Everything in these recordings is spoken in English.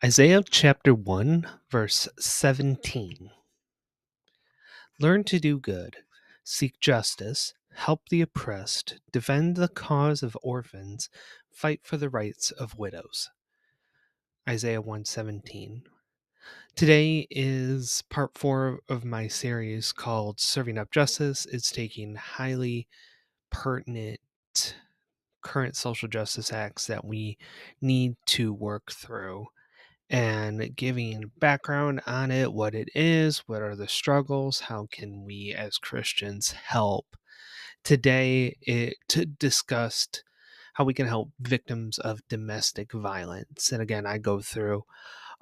Isaiah chapter 1, verse 17. Learn to do good, seek justice, help the oppressed, defend the cause of orphans, fight for the rights of widows. Isaiah 1:17. Today is part 4 of my series called Serving Up Justice. It's taking highly pertinent current social justice acts that we need to work through and giving background on it, what it is, what are the struggles, how can we as Christians help. Today, it discussed how we can help victims of domestic violence. And again, I go through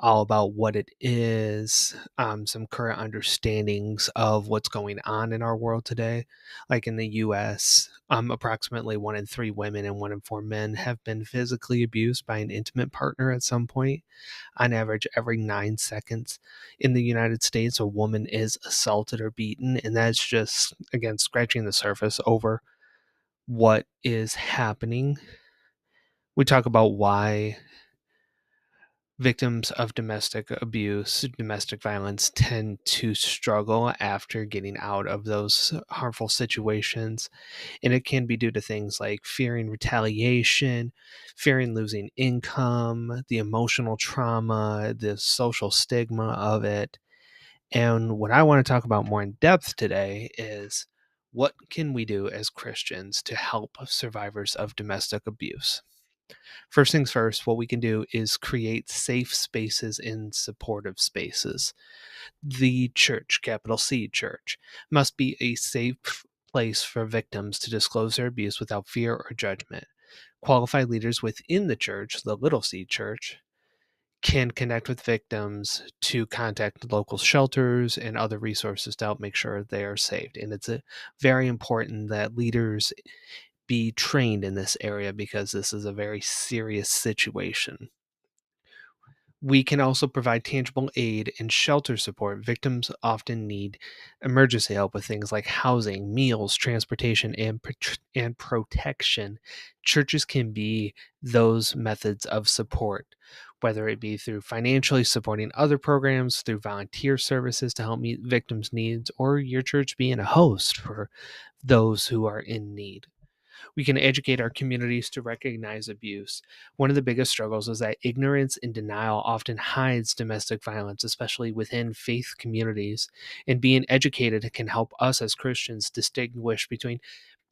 all about what it is, some current understandings of what's going on in our world today. Like in the US, approximately 1 in 3 women and 1 in 4 men have been physically abused by an intimate partner at some point. On average, every 9 seconds in the United States, a woman is assaulted or beaten. And that's just, again, scratching the surface over what is happening. We talk about why victims of domestic abuse, domestic violence tend to struggle after getting out of those harmful situations. And it can be due to things like fearing retaliation, fearing losing income, the emotional trauma, the social stigma of it. And what I want to talk about more in depth today is what can we do as Christians to help survivors of domestic abuse? First things first, what we can do is create safe spaces and supportive spaces. The church, capital C church, must be a safe place for victims to disclose their abuse without fear or judgment. Qualified leaders within the church, the little c church, can connect with victims to contact local shelters and other resources to help make sure they are saved. And it's very important that leaders be trained in this area because this is a very serious situation. We can also provide tangible aid and shelter support. Victims often need emergency help with things like housing, meals, transportation, and protection. Churches can be those methods of support, whether it be through financially supporting other programs, through volunteer services to help meet victims' needs, or your church being a host for those who are in need. We can educate our communities to recognize abuse. One of the biggest struggles is that ignorance and denial often hides domestic violence, especially within faith communities. And being educated can help us as Christians distinguish between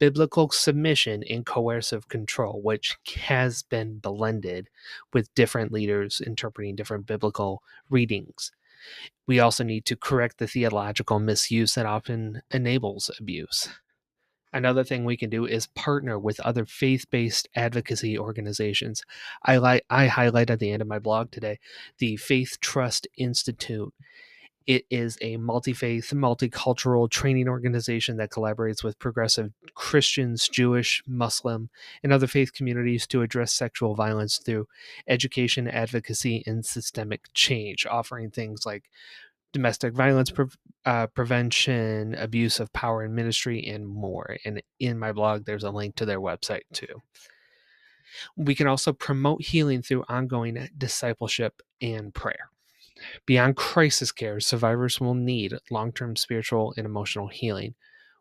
biblical submission and coercive control, which has been blended with different leaders interpreting different biblical readings. We also need to correct the theological misuse that often enables abuse. Another thing we can do is partner with other faith-based advocacy organizations. I highlight at the end of my blog today the Faith Trust Institute. It is a multi-faith, multicultural training organization that collaborates with progressive Christians, Jewish, Muslim, and other faith communities to address sexual violence through education, advocacy, and systemic change, offering things like domestic violence prevention, abuse of power in ministry, and more. And in my blog, there's a link to their website too. We can also promote healing through ongoing discipleship and prayer. Beyond crisis care, survivors will need long-term spiritual and emotional healing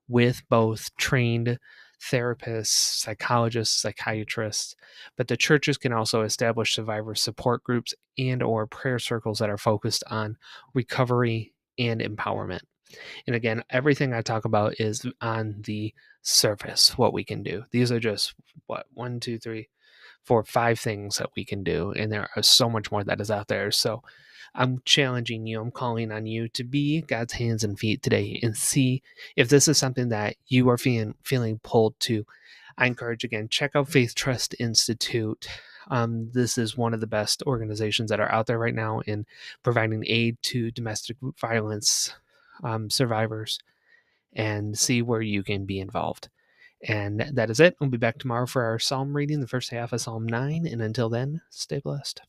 with both trained therapists, psychologists, psychiatrists, but the churches can also establish survivor support groups and or prayer circles that are focused on recovery and empowerment. And again, everything I talk about is on the surface, what we can do. These are just one, two, three, 4, 5 things that we can do. And there are so much more that is out there. So I'm challenging you, I'm calling on you to be God's hands and feet today and see if this is something that you are feeling pulled to. I encourage, again, check out Faith Trust Institute. This is one of the best organizations that are out there right now in providing aid to domestic violence survivors, and see where you can be involved. And that is it. We'll be back tomorrow for our Psalm reading, the first half of Psalm 9. And until then, stay blessed.